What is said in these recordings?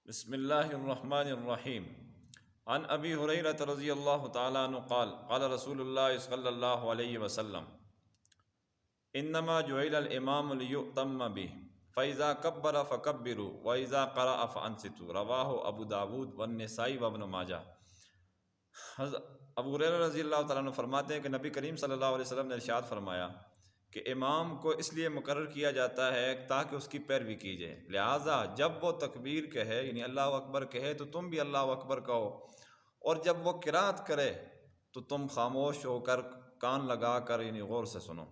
بسم اللہ الرحمن الرحیم عن ابی ہریرہ رضی اللہ تعالیٰ عنہ قال قال رسول اللہ صلی اللہ علیہ وسلم انما جعل الامام لیؤتم بہ فاذا کبر فکبروا واذا قرأ فانصتوا رواہ ابو داود والنسائی وابن ماجہ۔ ابو ہریرہ رضی اللہ تعالیٰ عنہ فرماتے ہیں کہ نبی کریم صلی اللہ علیہ وسلم نے ارشاد فرمایا کہ امام کو اس لیے مقرر کیا جاتا ہے تاکہ اس کی پیروی کی جائے، لہٰذا جب وہ تکبیر کہے یعنی اللہ اکبر کہے تو تم بھی اللہ اکبر کہو، اور جب وہ قرات کرے تو تم خاموش ہو کر کان لگا کر یعنی غور سے سنو۔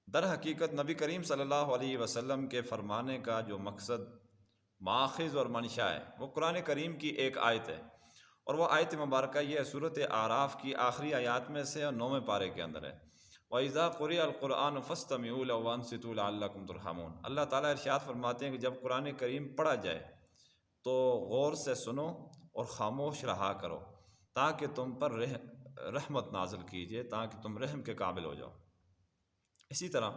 در حقیقت نبی کریم صلی اللہ علیہ وسلم کے فرمانے کا جو مقصد، ماخذ اور منشا ہے وہ قرآن کریم کی ایک آیت ہے، اور وہ آیت مبارکہ یہ ہے سورۃ اعراف کی آخری آیات میں سے اور 9ویں پارے کے اندر ہے۔ وَإِذَا قُرِئَ الْقُرْآنُ فَاسْتَمِعُوا لَهُ وَأَنصِتُوا لَعَلَّكُمْ تُرْحَمُونَ۔ اللہ تعالیٰ ارشاد فرماتے ہیں کہ جب قرآن کریم پڑھا جائے تو غور سے سنو اور خاموش رہا کرو تاکہ تم پر رحمت نازل کیجیے، تاکہ تم رحم کے قابل ہو جاؤ۔ اسی طرح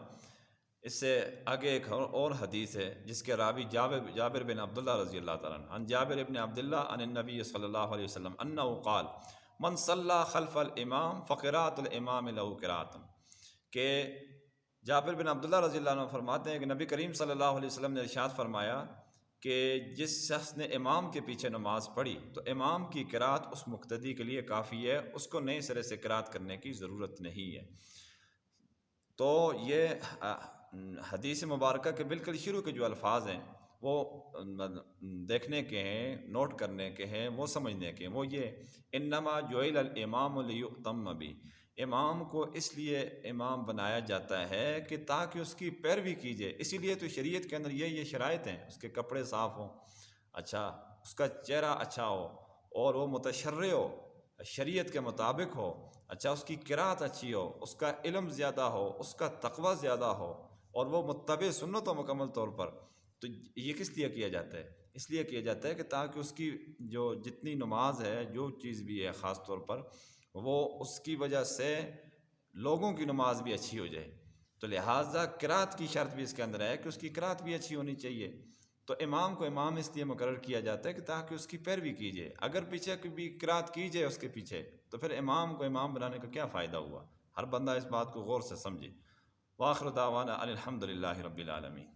اس سے آگے ایک اور حدیث ہے جس کے راوی جابر بن عبداللہ رضی اللہ تعالیٰ عنہ، عن جابر بن عبداللہ عن النبی صلی اللہ علیہ وسلم انہ قال من صلی خلف الامام فقراءۃ الامام له قراءۃ، کہ جابر بن عبداللہ رضی اللہ عنہ فرماتے ہیں کہ نبی کریم صلی اللہ علیہ وسلم نے ارشاد فرمایا کہ جس شخص نے امام کے پیچھے نماز پڑھی تو امام کی قرات اس مقتدی کے لیے کافی ہے، اس کو نئے سرے سے قرات کرنے کی ضرورت نہیں ہے۔ تو یہ حدیث مبارکہ کے بالکل شروع کے جو الفاظ ہیں وہ دیکھنے کے ہیں، نوٹ کرنے کے ہیں، وہ سمجھنے کے ہیں، وہ یہ انما جعل الامام لیؤتم بہ، امام کو اس لیے امام بنایا جاتا ہے کہ تاکہ اس کی پیروی کیجیے۔ اسی لیے تو شریعت کے اندر یہ شرائط ہیں، اس کے کپڑے صاف ہوں، اچھا اس کا چہرہ اچھا ہو، اور وہ متشرع ہو، شریعت کے مطابق ہو، اچھا اس کی قرات اچھی ہو، اس کا علم زیادہ ہو، اس کا تقوی زیادہ ہو، اور وہ متبع سنت ہو مکمل طور پر۔ تو یہ کس لیے کیا جاتا ہے؟ اس لیے کیا جاتا ہے کہ تاکہ اس کی جو جتنی نماز ہے، جو چیز بھی ہے خاص طور پر، وہ اس کی وجہ سے لوگوں کی نماز بھی اچھی ہو جائے۔ تو لہٰذا قرات کی شرط بھی اس کے اندر ہے کہ اس کی قرات بھی اچھی ہونی چاہیے۔ تو امام کو امام اس لیے مقرر کیا جاتا ہے کہ تاکہ اس کی پیروی کیجیے۔ اگر پیچھے بھی قرات کی جائے اس کے پیچھے تو پھر امام کو امام بنانے کا کیا فائدہ ہوا؟ ہر بندہ اس بات کو غور سے سمجھے۔ وآخر دعوانا ان الحمد للہ رب العالمین۔